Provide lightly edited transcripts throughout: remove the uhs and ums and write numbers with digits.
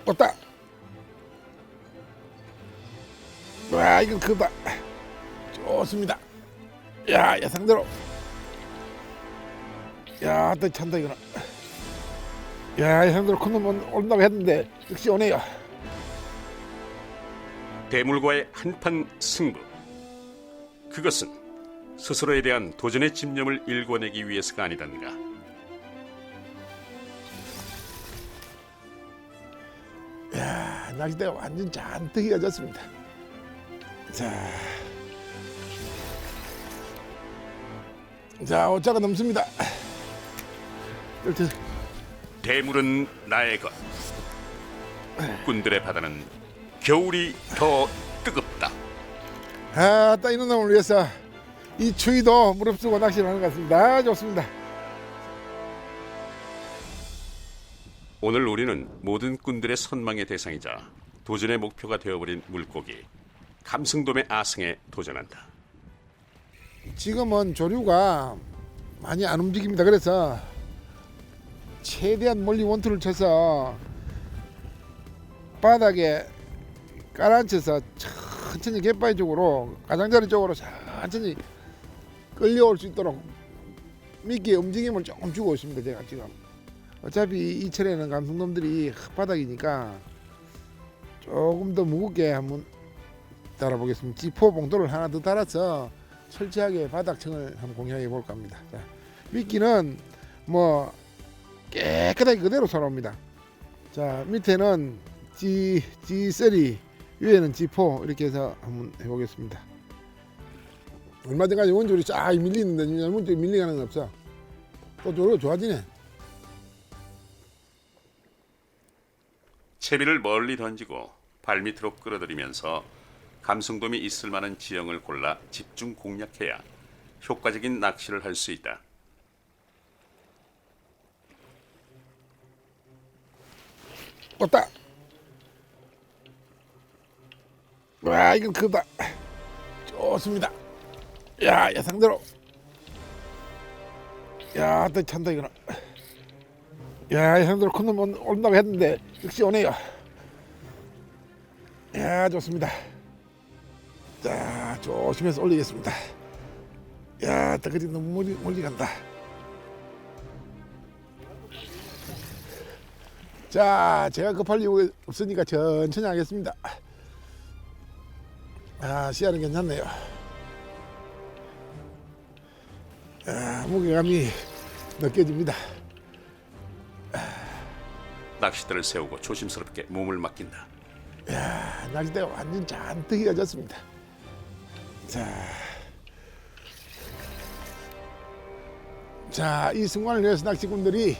왔다. 와, 이건 크다. 좋습니다. 야, 예상대로. 야, 또 찬다 이거는. 야, 예상대로 큰 놈 온다고 했는데 역시 오네요. 대물과의 한판 승부. 그것은 스스로에 대한 도전의 집념을 일궈내기 위해서가 아니던가. 야, 낚싯대가 완전 잔뜩 휘어졌습니다. 자, 오자가 넘습니다. 이렇게. 대물은 나의 것. 꾼들의 바다는 겨울이 더 뜨겁다. 아, 딱 이런 놈을 위해서 이 추위도 무릅쓰고 낚시를 하는 것 같습니다. 아, 좋습니다. 오늘 우리는 모든 꾼들의 선망의 대상이자 도전의 목표가 되어버린 물고기 감승돔의 아승에 도전한다. 지금은 조류가 많이 안 움직입니다. 그래서 최대한 멀리 원투를 쳐서 바닥에 깔아앉혀서 천천히 갯바위 쪽으로 가장자리 쪽으로 천천히 끌려올 수 있도록 미끼의 움직임을 조금 주고 있습니다. 제가 지금 어차피 이 철에는 감성돔들이 흙바닥이니까 조금 더 무겁게 한번 달아보겠습니다. 지포 봉돌을 하나 더 달아서 철저하게 바닥층을 한번 공략해 볼까 합니다. 자, 미끼는 뭐 깨끗하게 그대로 썰어옵니다. 자, 밑에는 G3, 위에는 G4 이렇게 해서 한번 해보겠습니다. 얼마 전까지 원줄이 쫙 밀리는데 원줄이 밀리가는 건 없어. 또 조류가 좋아지네. 채비를 멀리 던지고 발밑으로 끌어들이면서 감승돔이 있을 만한 지형을 골라 집중 공략해야 효과적인 낚시를 할 수 있다. 왔다. 와, 이건 크다. 좋습니다. 야, 예상대로. 야, 또 찬다 이거는. 야, 예상대로 큰 놈 온다고 했는데 역시 오네요. 야, 좋습니다. 자, 조심해서 올리겠습니다. 야, 덩어리 너무 멀리 간다. 자, 제가 급할 이유가 없으니까 천천히 하겠습니다. 아, 씨알은 괜찮네요. 아, 무게감이 느껴집니다. 낚싯대를 세우고 조심스럽게 몸을 맡긴다. 야, 낚싯대가 완전 잔뜩 휘어졌습니다. 자, 이 순간을 위해서 낚시꾼들이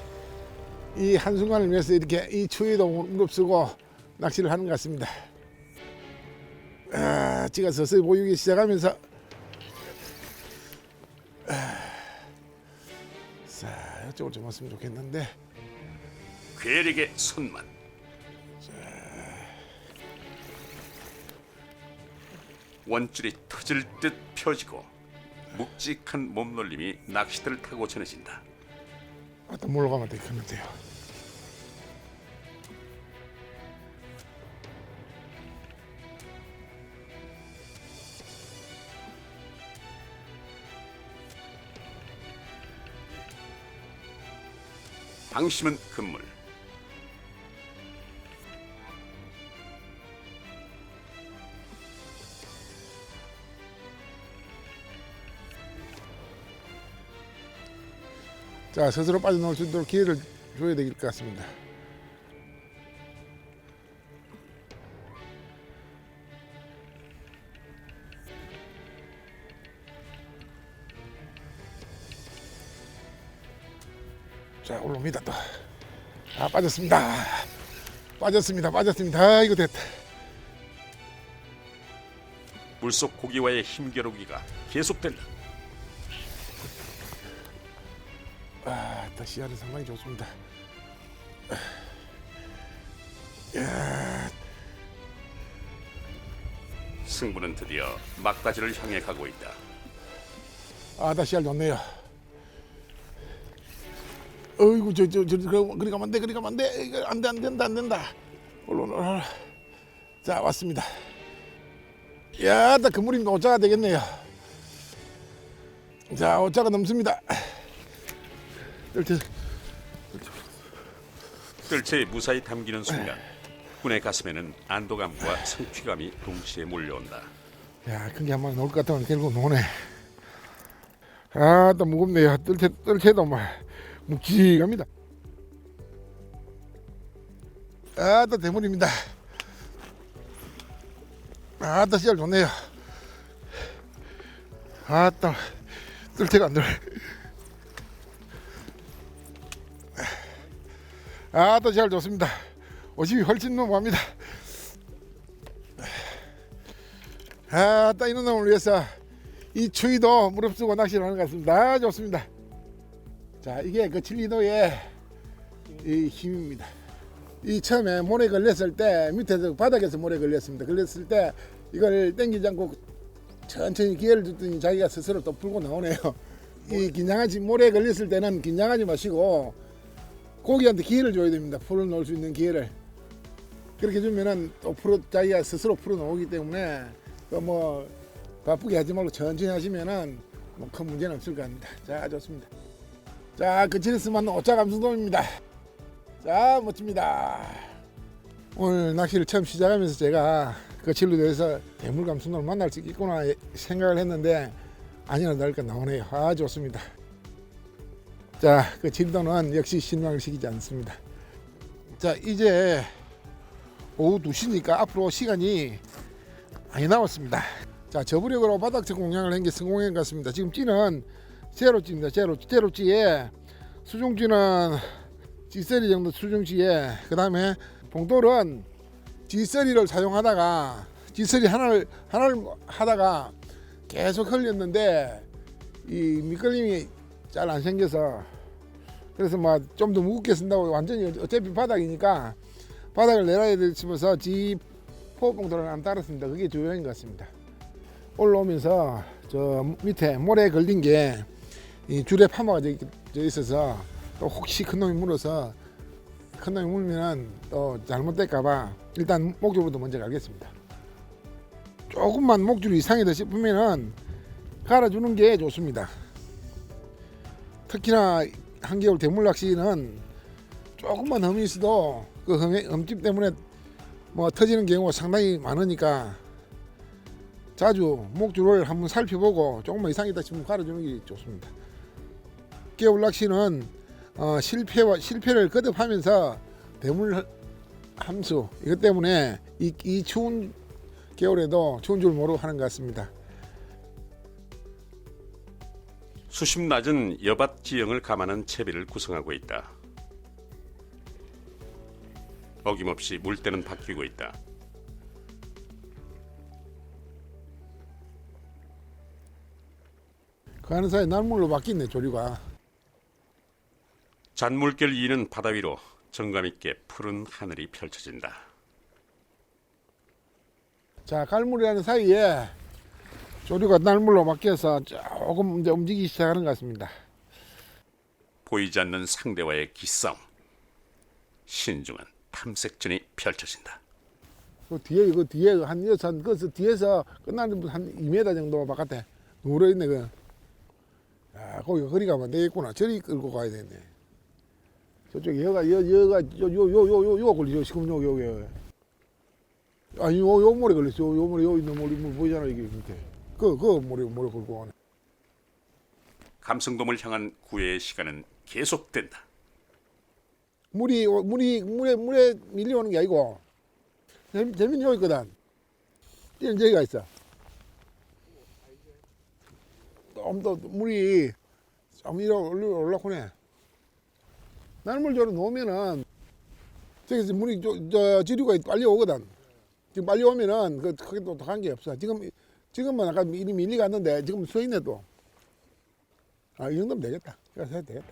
이 한순간을 위해서 이렇게 이 추위도 무릅쓰고 낚시를 하는 것 같습니다. 아, 찌가 서서히 보이기 시작하면서 자, 이쪽으로 좀 왔으면 좋겠는데. 괴력의 손만. 원줄이 터질 듯 펴지고 묵직한 몸놀림이 낚싯대를 타고 전해진다. 또 몰러 가면 되겠는데요. 방심은 금물. 자, 스스로 빠져나올 수 있도록 기회를 줘야 될 것 같습니다. 자, 올라옵니다 또. 아, 빠졌습니다. 빠졌습니다. 아, 이거 됐다. 물속 고기와의 힘겨루기가 계속된다. 아, 또 씨알은 상당히 좋습니다. 야, 승부는 드디어 막바지를 향해 가고 있다. 아, 다 씨알 좋네요. 어이구, 그리 가면 안 돼. 이거 안 된다. 올라오라. 자, 왔습니다. 야, 딱 그물이면 오자가 되겠네요. 자, 오자가 넘습니다. 뜰채에 무사히 담기는 순간 군의 가슴에는 안도감과 성취감이 동시에 몰려온다. 야, 큰 게 한 마리 나올 것 같으면 결국 노네. 아, 또 무겁네요. 뜰채도 막 묵직합니다. 아, 또 대물입니다. 아, 또 씨알 좋네요. 아, 또 뜰채가 안 들어. 아, 또 씨알 좋습니다. 50이 훨씬 넘어갑니다. 아, 또 이런 놈을 위해서 이 추위도 무릅쓰고 낚시를 하는 것 같습니다. 아, 좋습니다. 자, 이게 그 진리도의 이 힘입니다. 이 처음에 모래 걸렸을 때 밑에서 바닥에서 모래 걸렸습니다. 걸렸을 때 이걸 당기지 않고 천천히 기회를 줬더니 자기가 스스로 또 풀고 나오네요. 이 긴장하지 모래 걸렸을 때는 긴장하지 마시고 고기한테 기회를 줘야 됩니다. 풀어놓을 수 있는 기회를. 그렇게 주면은 또 자기가 스스로 풀어 놓기 때문에 뭐 바쁘게 하지 말고 천천히 하시면은 뭐 큰 문제는 없을 것 같습니다. 자, 좋습니다. 자, 그치에서 만난 오차 감성돔입니다. 자, 멋집니다. 오늘 낚시를 처음 시작하면서 제가 거칠로 대해서 대물 감성돔을 만날 수 있겠구나 생각을 했는데 아니나 다를까 나오네요. 아, 좋습니다. 자, 그 진도는 역시 실망을 시키지 않습니다. 자, 이제 오후 2시니까 앞으로 시간이 많이 남았습니다. 자, 저부력으로 바닥적 공략을 한 게 성공한 것 같습니다. 지금 찌는 제로찌입니다. 제로찌에 수중찌는 G3 정도 수중찌에 그 다음에 봉돌은 G3를 사용하다가 G3 하나를 하다가 계속 흘렸는데 이 미끌림이 잘 안 생겨서 그래서 뭐 좀 더 무겁게 쓴다고 완전히 어차피 바닥이니까 바닥을 내려야 될 싶어서 G4 봉돌을 안 따랐습니다. 그게 조용한 것 같습니다. 올라오면서 저 밑에 모래 걸린 게 이 줄에 파마가 져 있어서 또 혹시 큰 놈이 물어서 큰 놈이 물면은 또 잘못될까봐 일단 목줄부터 먼저 갈겠습니다. 조금만 목줄이 이상하다 싶으면은 갈아주는 게 좋습니다. 특히나 한겨울 대물 낚시는 조금만 흠이 있어도 그 흠집 때문에 뭐 터지는 경우가 상당히 많으니까 자주 목줄을 한번 살펴보고 조금만 이상이다 싶으면 갈아주는 게 좋습니다. 겨울 낚시는 실패를 거듭하면서 대물 함수 이것 때문에 이 추운 겨울에도 추운 줄 모르고 하는 것 같습니다. 수심 낮은 여밭 지형을 감하는 채비를 구성하고 있다. 어김없이 물때는 바뀌고 있다. 그 하는 사이에 날물로 바뀌네 조류가. 잔물결 이는 바다 위로 정감있게 푸른 하늘이 펼쳐진다. 자, 갈물이라는 사이에 조류가 날물로 바뀌어서 조금 이제 움직이기 시작하는 것 같습니다. 보이지 않는 상대와의 기싸움. 신중한 탐색전이 펼쳐진다. 그 뒤에 한 여섯 그 뒤에서 끝나는 한 2m 정도 바깥에 누워 있네 그. 야, 거기 거리 가면 안 되겠구나. 저리 끌고 가야 되네. 저쪽에 여가 걸리죠. 지금 여기. 아니 요 모래 걸렸어. 요 모래 요 있는 모래 보이잖아 이게 밑에. 그 모래 걸고 가네. 감성돔을 향한 구애의 시간은 계속된다. 물에 밀려오는 게 아니고 재민이 여기 있거든. 뛰는 저기가 있어. 또 물이 좀 올라오네. 날물조로 놓으면은 저기서 물이 지류가 빨리 오거든. 지금 빨리 오면은 그 크게 또 관계 없어. 지금은 아까 이리 밀리 갔는데 지금 서 있네 또. 아, 이 정도면 되겠다. 그래서 해도 되겠다.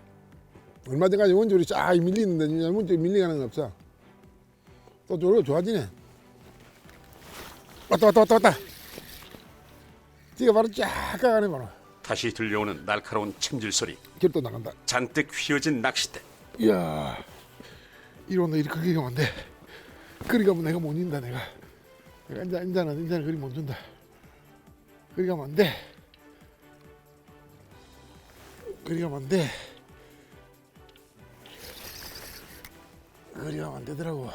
얼마 전까지 원줄이 쫙 밀리는데 원줄이 밀리가는 건 없어. 또 조류가 좋아지네. 왔다. 지가 바로 쫙 가가네 바로. 다시 들려오는 날카로운 챔질 소리. 길도 나간다. 잔뜩 휘어진 낚싯대. 이야, 이리 온다. 이리 크게 가면 안 돼. 그리 가면 내가 못 인다. 내가 인자는 그리 못 준다. 그리 가면 안 돼. 그리 가면 안 돼. 그리 가면 안 되더라고.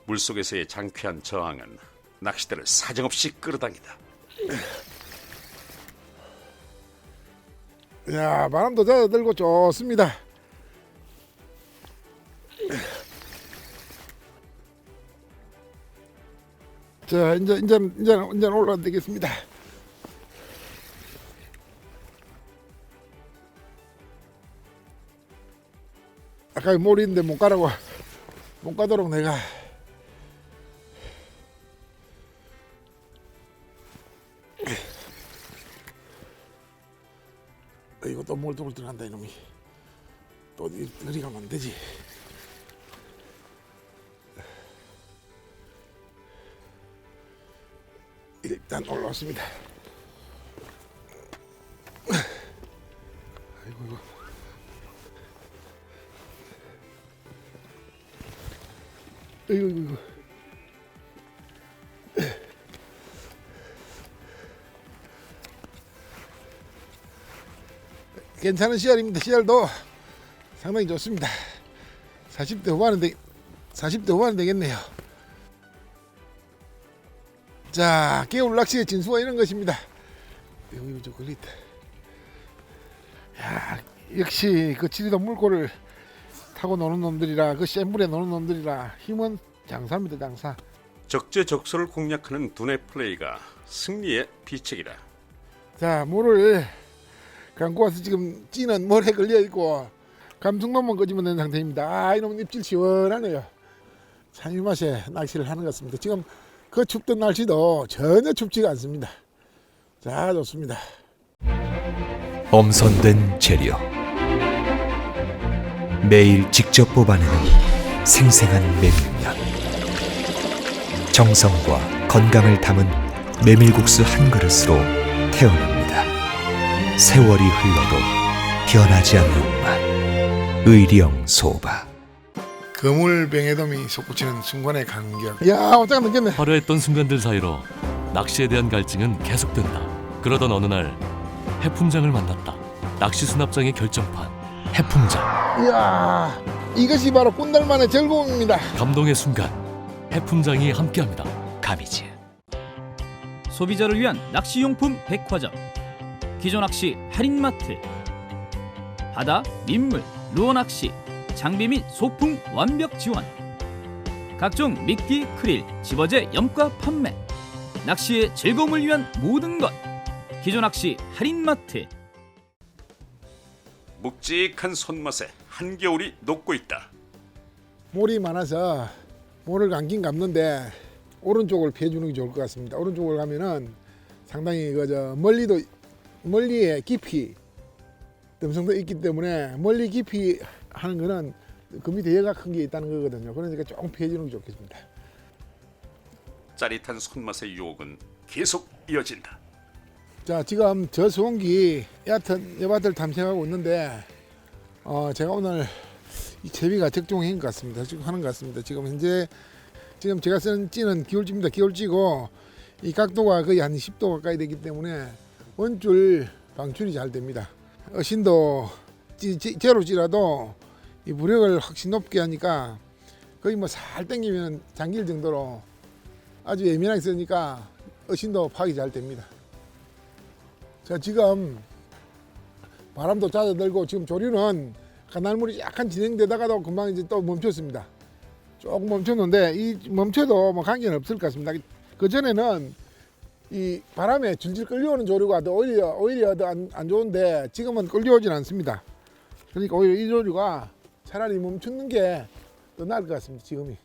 물속에서의 장쾌한 저항은 낚싯대를 사정없이 끌어당긴다. 야, 바람도 젖어들고 좋습니다. 자, 이제 올라가야 되겠습니다. 아까 몰이인데 못 가도록 내가 이거 또 몰두물 들어간다 이놈이. 또 이리 가면 안 되지. 일단 올라왔습니다. 아이고. 이거. 괜찮은 씨알입니다. 씨알도 상당히 좋습니다. 40대 후반은 되겠네요. 자, 개울 낚시의 진수가 이런 것입니다. 이거 좀 걸리다. 야, 역시 그 지리도 물고를 타고 노는 놈들이라, 그 센 물에 노는 놈들이라 힘은 장사입니다. 장사. 적재적소를 공략하는 두뇌 플레이가 승리의 비책이다. 자, 물을 감고 와서 지금 찌는 물에 걸려 있고 감승만만 꺼지면 되는 상태입니다. 아, 이놈은 입질 시원하네요. 참 이 맛에 낚시를 하는 것 같습니다. 지금 그 춥던 날씨도 전혀 춥지가 않습니다. 자, 좋습니다. 엄선된 재료, 매일 직접 뽑아내는 생생한 메밀면, 정성과 건강을 담은 메밀국수 한 그릇으로 태어납니다. 세월이 흘러도 변하지 않는 맛, 의령 소바. 그물뱅에돔이 솟구치는 순간의 간격. 야, 어쩌가 느꼈네. 화려했던 순간들 사이로 낚시에 대한 갈증은 계속된다. 그러던 어느 날 해품장을 만났다. 낚시 수납장의 결정판, 해품장. 이야, 이것이 바로 꾼달만의 즐거움입니다. 감동의 순간, 해품장이 함께합니다. 가미즈. 소비자를 위한 낚시용품 백화점 기존낚시 할인마트. 바다, 민물, 루어낚시, 장비 및 소품 완벽 지원. 각종 미끼, 크릴, 집어제, 염가 판매. 낚시의 즐거움을 위한 모든 것. 기존낚시 할인마트. 묵직한 손맛에 한겨울이 녹고 있다. 몰이 많아서 몰을 감긴 감는데 오른쪽을 피해주는 게 좋을 것 같습니다. 오른쪽을 가면은 상당히 멀리에 깊이 덤성도 있기 때문에 멀리 깊이 하는 거는 그 밑에 얘가 큰 게 있다는 거거든요. 그러니까 조금 피해주는 게 좋겠습니다. 짜릿한 손맛의 유혹은 계속 이어진다. 자, 지금 저 수온기 얕은 여밭을 탐색하고 있는데 제가 오늘 이 채비가 적중한 것 같습니다. 지금 하는 것 같습니다. 지금 현재 제가 쓰는 찌는 기울찌입니다. 기울찌고 이 각도가 거의 한 10도 가까이 되기 때문에 원줄 방출이 잘 됩니다. 어신도 제로 찌라도 이 무력을 확실히 높게 하니까 거의 뭐 살 당기면 잠길 정도로 아주 예민하게 쓰니까 어신도 파악이 잘 됩니다. 자, 지금 바람도 잦아들고 지금 조류는 가날물이 약간 진행되다가도 금방 이제 또 멈췄습니다. 조금 멈췄는데 이 멈춰도 뭐 관계는 없을 것 같습니다. 그 전에는 이 바람에 질질 끌려오는 조류가 더 오히려 더 안 좋은데 지금은 끌려오진 않습니다. 그러니까 오히려 이 조류가 차라리 멈추는 게 더 나을 것 같습니다. 지금이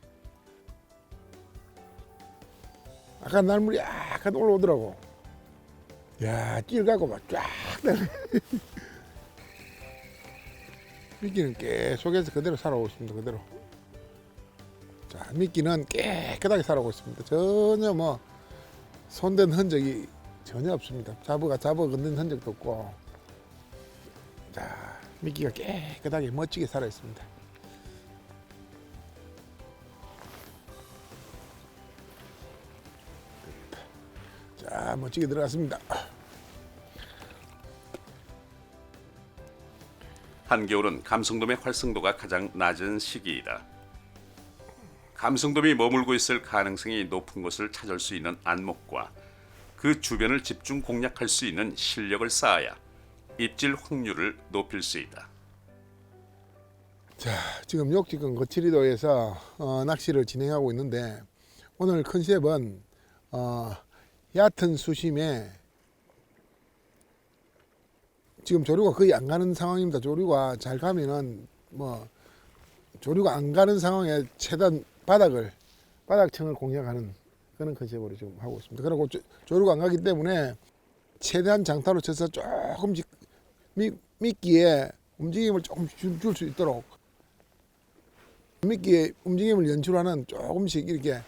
아까 날물이 약간 올라오더라고. 야, 찔 가고 막 쫙 미끼는 계속해서 그대로 살아오고 있습니다. 그대로. 자, 미끼는 깨끗하게 살아오고 있습니다. 전혀 뭐 손댄 흔적이 전혀 없습니다. 잡어 건든 흔적도 없고. 자, 미끼가 깨끗하게 멋지게 살아 있습니다. 자, 멋지게 들어갔습니다. 한겨울은 감성돔의 활성도가 가장 낮은 시기이다. 감성돔이 머물고 있을 가능성이 높은 곳을 찾을 수 있는 안목과 그 주변을 집중 공략할 수 있는 실력을 쌓아야 입질 확률을 높일 수 있다. 자, 지금 욕지근 거칠이도에서 낚시를 진행하고 있는데 오늘 컨셉은 얕은 수심에 지금 조류가 거의 안 가는 상황입니다. 조류가 잘 가면은 뭐 조류가 안 가는 상황에 최대한 바닥층을 공략하는 그런 컨셉으로 지금 하고 있습니다. 그리고 조류가 안 가기 때문에 최대한 장타로 쳐서 조금씩 미끼에 움직임을 조금 줄 수 있도록 미끼에 움직임을 연출하는 조금씩 이렇게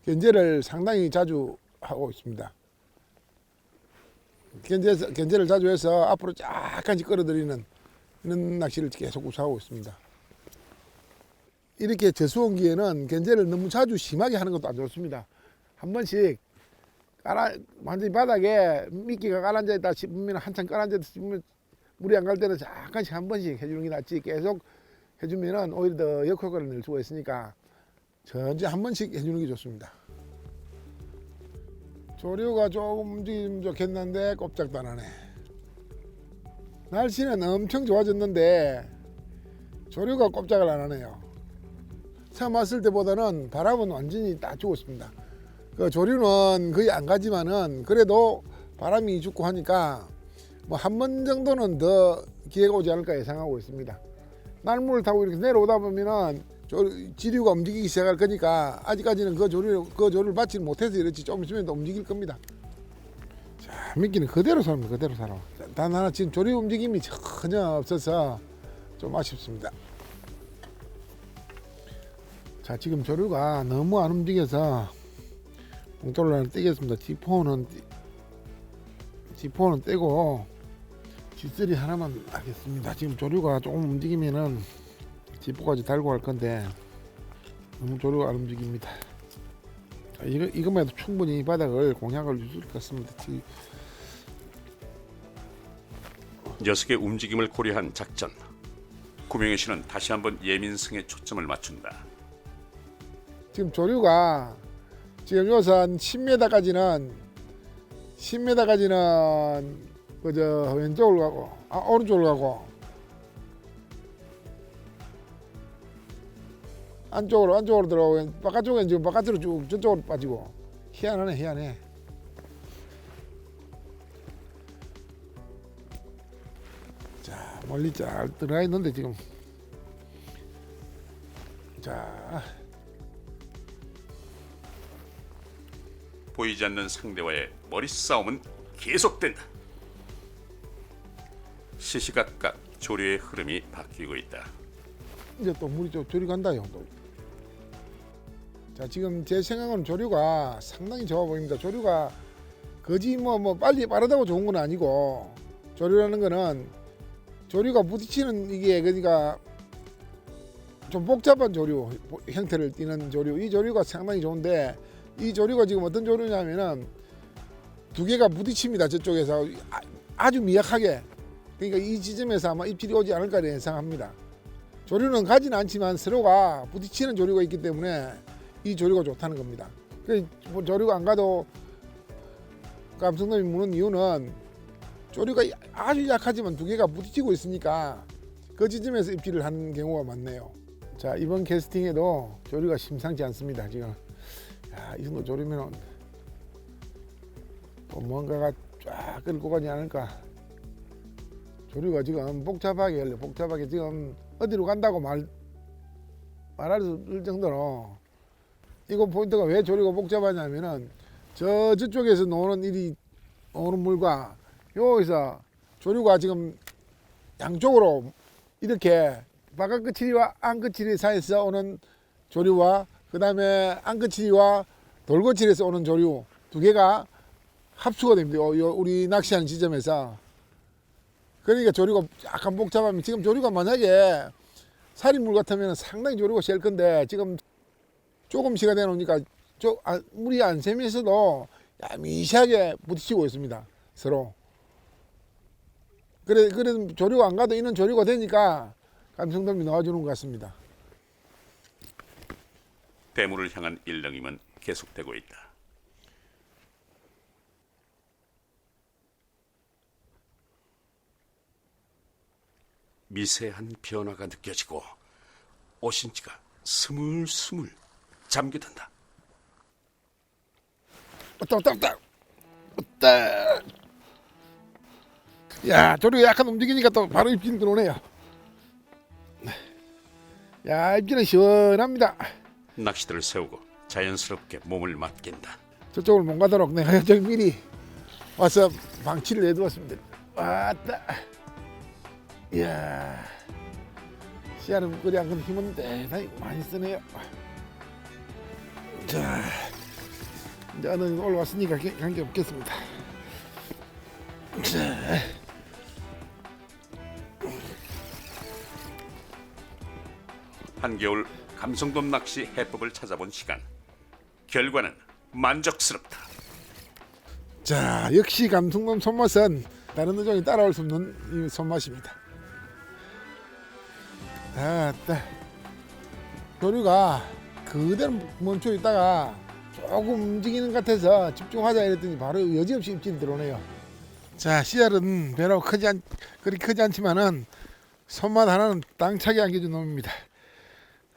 견제를 상당히 자주 하고 있습니다. 견제를 자주 해서 앞으로 약간씩 끌어들이는 이런 낚시를 계속 구사하고 있습니다. 이렇게 저수온기에는 견제를 너무 자주 심하게 하는 것도 안 좋습니다. 한 번씩 완전히 바닥에 미끼가 깔아앉아 있다 싶으면 한참 깔아앉아 있다 싶으면 물이 안 갈 때는 잠깐씩 한 번씩 해주는 게 낫지, 계속 해주면은 오히려 더 역효과를 낼 수가 있으니까 천천히 한 번씩 해주는 게 좋습니다. 조류가 조금 움직이면 좋겠는데 꼼짝도 안 하네. 날씨는 엄청 좋아졌는데 조류가 꼼짝을 안 하네요. 처음 왔을 때보다는 바람은 완전히 딱 죽었습니다. 그 조류는 거의 안 가지만은 그래도 바람이 죽고 하니까 뭐 한 번 정도는 더 기회가 오지 않을까 예상하고 있습니다. 날물을 타고 이렇게 내려오다 보면은 지류가 움직이기 시작할 거니까 아직까지는 그 조류를 받지 못해서 이렇지 좀 있으면 또 움직일 겁니다. 자, 미끼는 그대로 살면 그대로 살아. 단 하나 지금 조류 움직임이 전혀 없어서 좀 아쉽습니다. 자, 지금 조류가 너무 안 움직여서 봉돌을 하나 떼겠습니다. G4는 떼고 G3 하나만 하겠습니다. 지금 조류가 조금 움직이면은 G4까지 달고 갈 건데 너무 조류가 안 움직입니다. 자, 이것만 해도 충분히 바닥을 공략할 수 있을 것 같습니다. 녀석의 움직임을 고려한 작전. 구명현 씨는 다시 한번 예민성에 초점을 맞춘다. 지금 조류가 지금 여기서 한 10m까지는 그저 왼쪽으로 가고 오른쪽으로 가고 안쪽으로 들어오고 바깥쪽엔 지금 바깥으로 쭉 저쪽으로 빠지고 희한해. 자, 멀리 잘 들어가 있는데 지금 자. 보이지 않는 상대와의 머리 싸움은 계속된다. 시시각각 조류의 흐름이 바뀌고 있다. 이제 또 물이 좀 조류 간다요. 또. 자, 지금 제 생각은 조류가 상당히 좋아 보입니다. 조류가 거지 뭐 빨리 빠르다고 좋은 건 아니고 조류라는 거는 조류가 부딪히는 이게 그러니까 좀 복잡한 조류 형태를 띠는 조류, 이 조류가 상당히 좋은데 이 조류가 지금 어떤 조류냐면은 두 개가 부딪힙니다. 저쪽에서 아주 미약하게. 그러니까 이 지점에서 아마 입질이 오지 않을까 예상합니다. 조류는 가지는 않지만 서로가 부딪히는 조류가 있기 때문에 이 조류가 좋다는 겁니다. 뭐 조류가 안 가도 감성돔이 무는 이유는 조류가 아주 약하지만 두 개가 부딪히고 있으니까 그 지점에서 입질을 하는 경우가 많네요. 자, 이번 캐스팅에도 조류가 심상치 않습니다. 지금 야, 이 정도 조류면 또 뭔가가 쫙 끌고 가지 않을까. 조류가 지금 복잡하게 지금 어디로 간다고 말할 수 있을 정도로 이거 포인트가 왜 조류가 복잡하냐면은 저쪽에서 오는 물과 여기서 조류가 지금 양쪽으로 이렇게 바깥끝치리와 안끝치리 사이에서 오는 조류와 그 다음에 안끝치리와 돌거치리에서 오는 조류 두 개가 합수가 됩니다. 우리 낚시하는 지점에서. 그러니까 조류가 약간 복잡하면 지금 조류가 만약에 살인물 같으면 상당히 조류가 셀 건데 지금 조금 시간 되놓으니까 물이 안 새면서도 미시하게 부딪히고 있습니다. 서로. 그래 조류가 안 가도 이는 조류가 되니까 감성돔이 나와주는 것 같습니다. 대물을 향한 일렁임은 계속되고 있다. 미세한 변화가 느껴지고 오신지가 스물스물 잠겨든다. 왔다. 야, 조류가 약간 움직이니까 또 바로 입질 들어오네요. 야, 입질은 시원합니다. 낚시대를 세우고 자연스럽게 몸을 맡긴다. 저쪽을 못 가도록 내가 저기 미리 와서 방치를 해두었습니다. 왔다. 이야, 씨알은 그리 안 근데 힘은 대단히 많이 쓰네요. 자, 이제 어느 정도 올라왔으니까 관계 없겠습니다. 자, 한겨울 감성돔 낚시 해법을 찾아본 시간. 결과는 만족스럽다. 자, 역시 감성돔 손맛은 다른 어종이 따라올 수 없는 이 손맛입니다. 아따, 조류가 그대로 멈춰 있다가 조금 움직이는 것 같아서 집중하자 이랬더니 바로 여지없이 입질이 들어오네요. 자, 씨알은 배로 그리 크지 않지만은 손맛 하나는 땅차게 안겨준 놈입니다.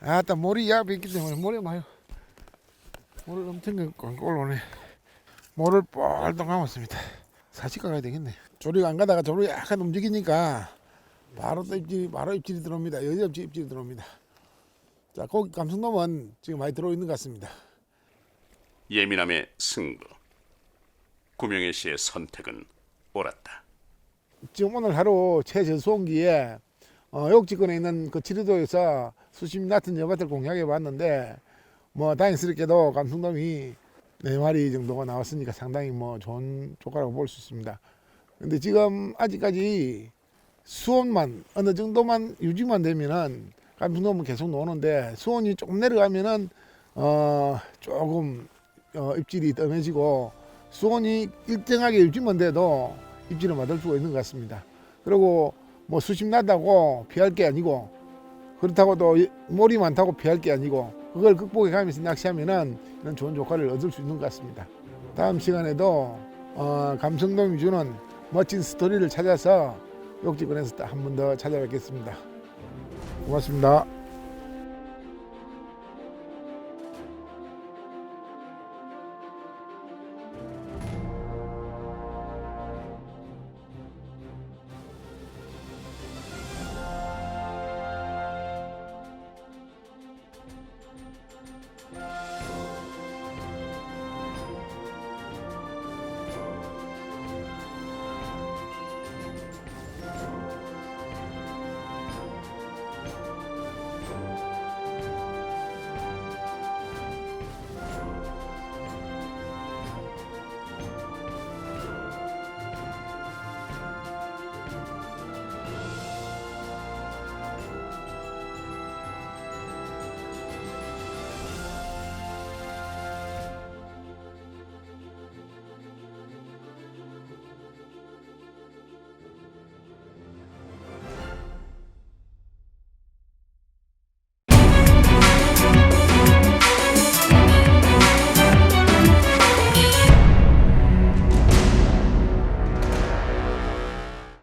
아따, 몰이 약 있기 때문에 모래 마요. 모를 엄청 꽝꽝 올라오네. 모를 뻘떡 감았습니다. 사시가 가야 되겠네. 조류가 안 가다가 조류 약간 움직이니까 바로 입질이 들어옵니다. 여지없이 입질이 들어옵니다. 자, 고기 감성돔은 지금 많이 들어있는 것 같습니다. 예민함의 승부. 구명의 씨의 선택은 옳았다. 지금 오늘 하루 최저수온기에 욕지권에 있는 그 지리도에서 수심 낮은 여밭을 공략해 봤는데 뭐 다행스럽게도 감성돔이 4마리 정도가 나왔으니까 상당히 뭐 좋은 조과라고 볼 수 있습니다. 근데 지금 아직까지 수온만 어느 정도만 유지만 되면은 감성돔은 계속 나오는데 수온이 조금 내려가면은 조금 입질이 뜸해지고 수온이 일정하게 유지만 돼도 입질을 받을 수가 있는 것 같습니다. 그리고 뭐 수심 낮다고 피할 게 아니고 그렇다고 또 몰이 많다고 피할 게 아니고 그걸 극복해 가면서 낚시하면은 이런 좋은 조과를 얻을 수 있는 것 같습니다. 다음 시간에도 감성돔이 주는 멋진 스토리를 찾아서 욕지권에서 한 번 더 찾아뵙겠습니다. 고맙습니다.